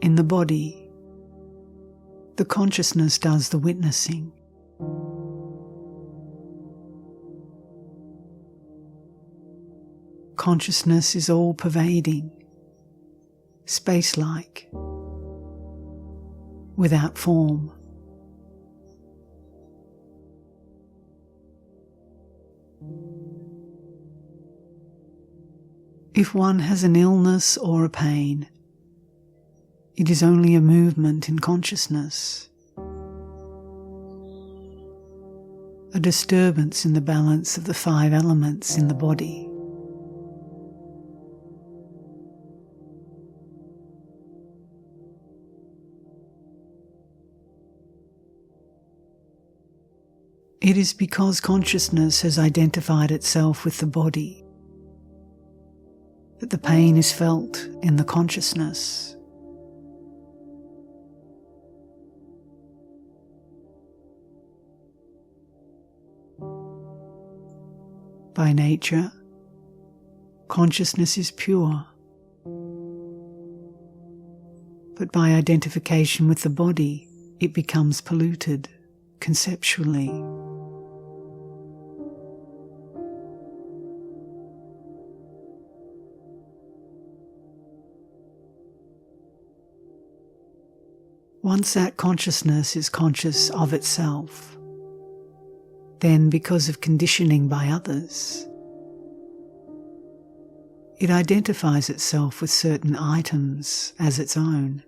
In the body, the consciousness does the witnessing. Consciousness is all-pervading, space-like, without form. If one has an illness or a pain, it is only a movement in consciousness, a disturbance in the balance of the 5 elements in the body. It is because consciousness has identified itself with the body that the pain is felt in the consciousness. By nature, consciousness is pure, but by identification with the body, it becomes polluted conceptually. Once that consciousness is conscious of itself, then because of conditioning by others, it identifies itself with certain items as its own,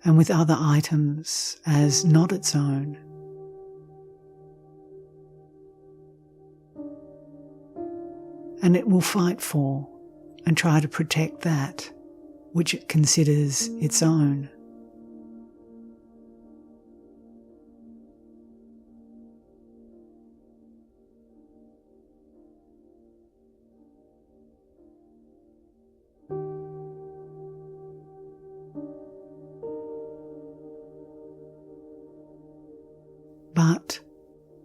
and with other items as not its own. And it will fight for and try to protect that which it considers its own. But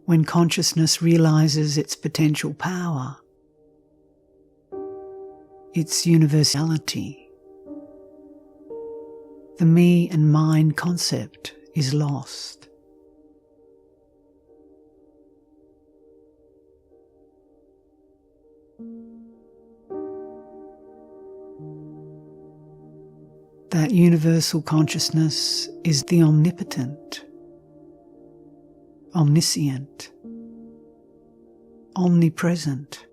when consciousness realizes its potential power, its universality, the me and mine concept is lost. That universal consciousness is the omnipotent, omniscient, omnipresent,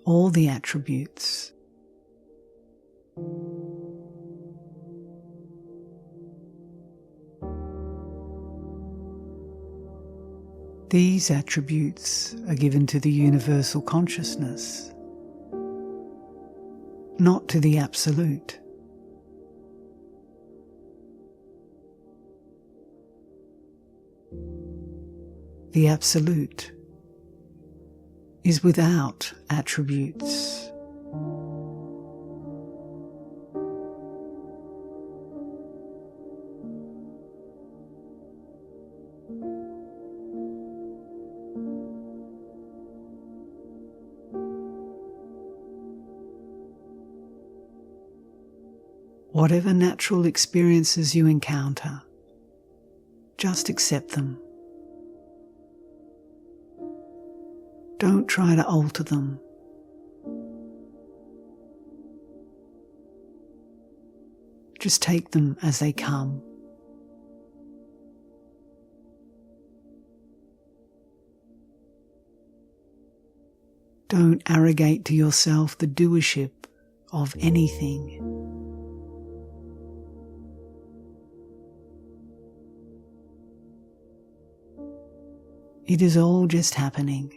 all the attributes. These attributes are given to the universal consciousness, not to the Absolute. The Absolute is without attributes. Whatever natural experiences you encounter, just accept them. Don't try to alter them. Just take them as they come. Don't arrogate to yourself the doership of anything. It is all just happening.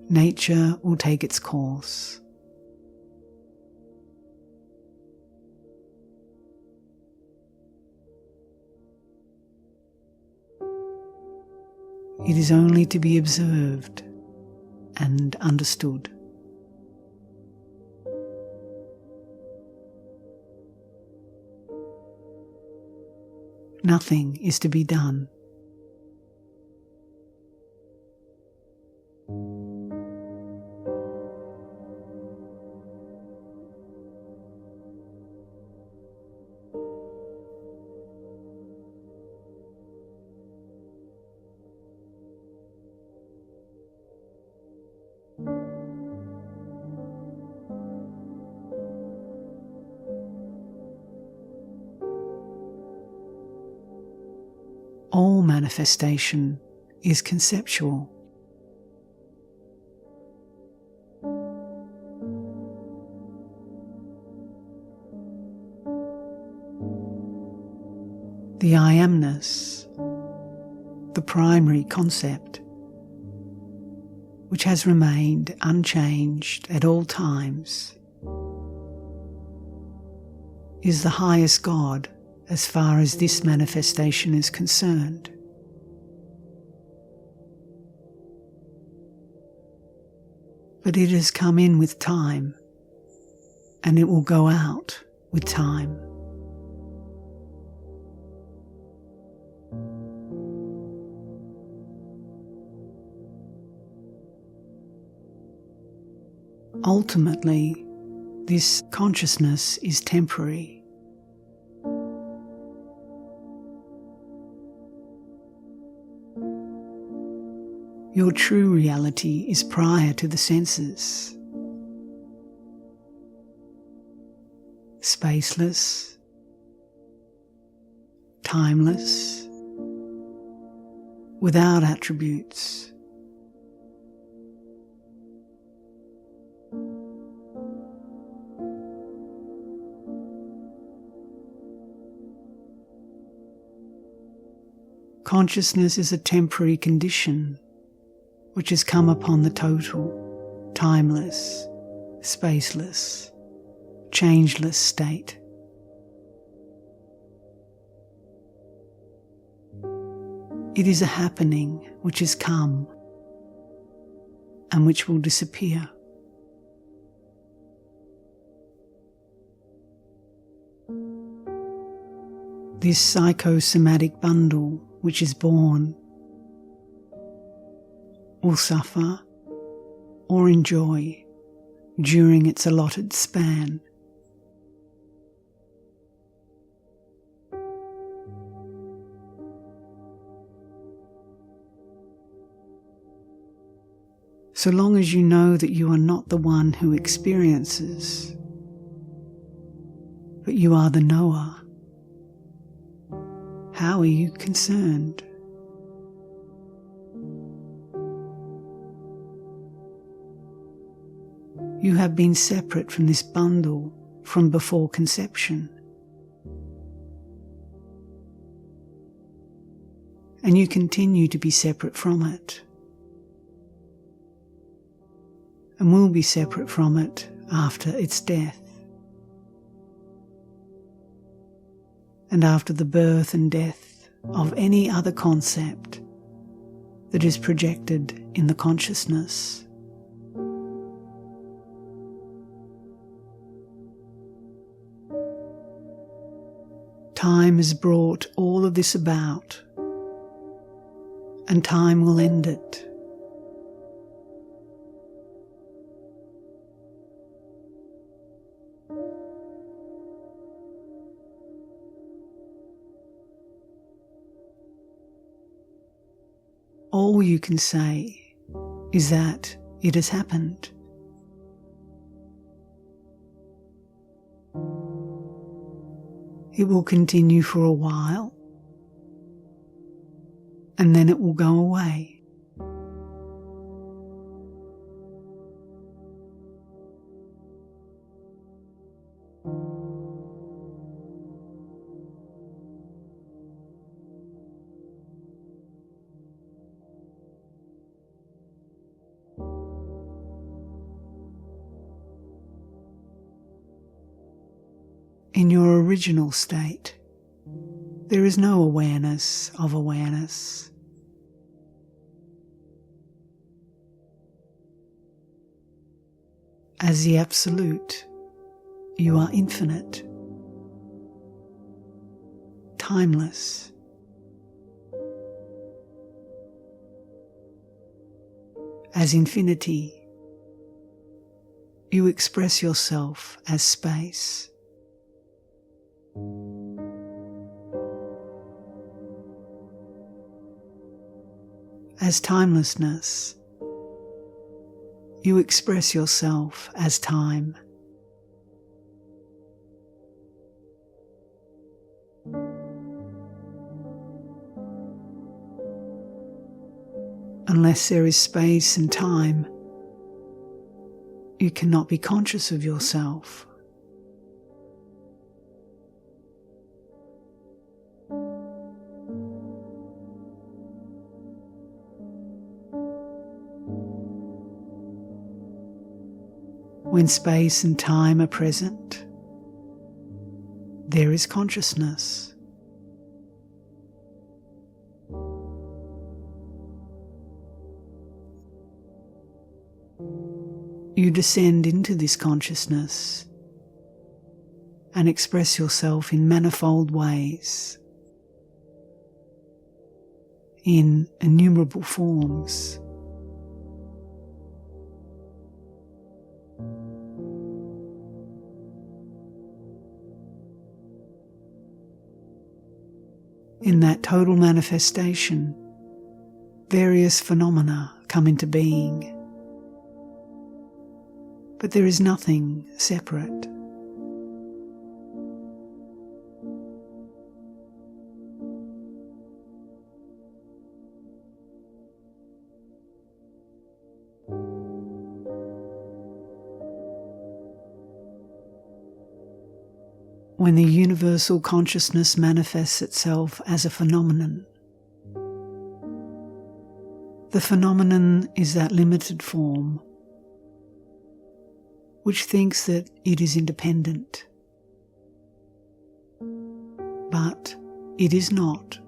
Nature will take its course. It is only to be observed and understood. Nothing is to be done All manifestation is conceptual. The I amness, the primary concept, which has remained unchanged at all times, is the highest God as far as this manifestation is concerned. But it has come in with time, and it will go out with time. Ultimately, this consciousness is temporary. Your true reality is prior to the senses, spaceless, timeless, without attributes. Consciousness is a temporary condition which has come upon the total, timeless, spaceless, changeless state. It is a happening which has come and which will disappear. This psychosomatic bundle which is born will suffer or enjoy during its allotted span. So long as you know that you are not the one who experiences, but you are the knower, how are you concerned? You have been separate from this bundle from before conception. And you continue to be separate from it. And will be separate from it after its death. And after the birth and death of any other concept that is projected in the consciousness. Time has brought all of this about, and time will end it. All you can say is that it has happened. It will continue for a while, and then it will go away. In your original state, there is no awareness of awareness. As the Absolute, you are infinite, timeless. As infinity, you express yourself as space. As timelessness, you express yourself as time. unless there is space and time, you cannot be conscious of yourself. When space and time are present, there is consciousness. You descend into this consciousness and express yourself in manifold ways, in innumerable forms. In that total manifestation, various phenomena come into being, but there is nothing separate. When the universal consciousness manifests itself as a phenomenon, the phenomenon is that limited form which thinks that it is independent, but it is not.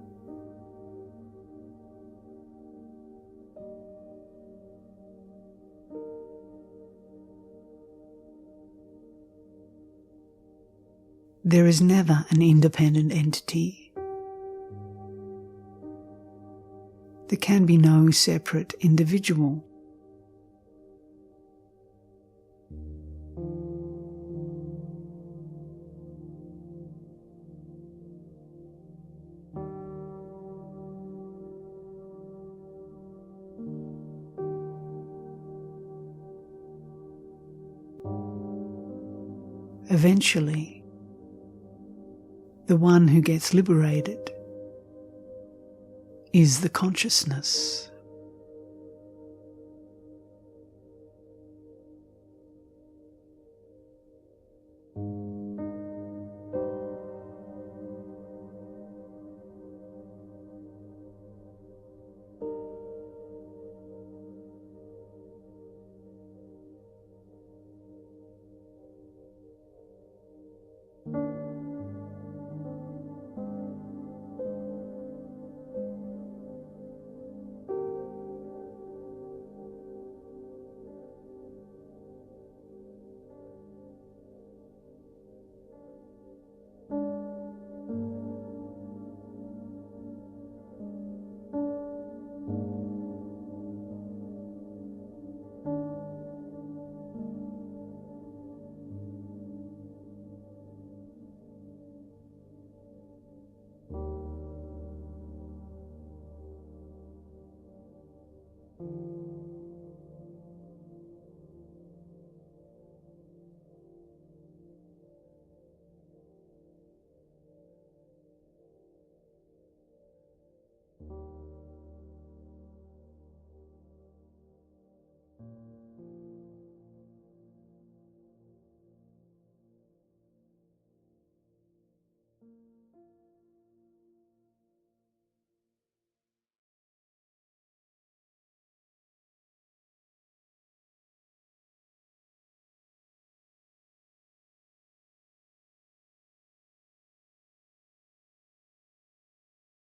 There is never an independent entity. There can be no separate individual. Eventually, the one who gets liberated is the consciousness.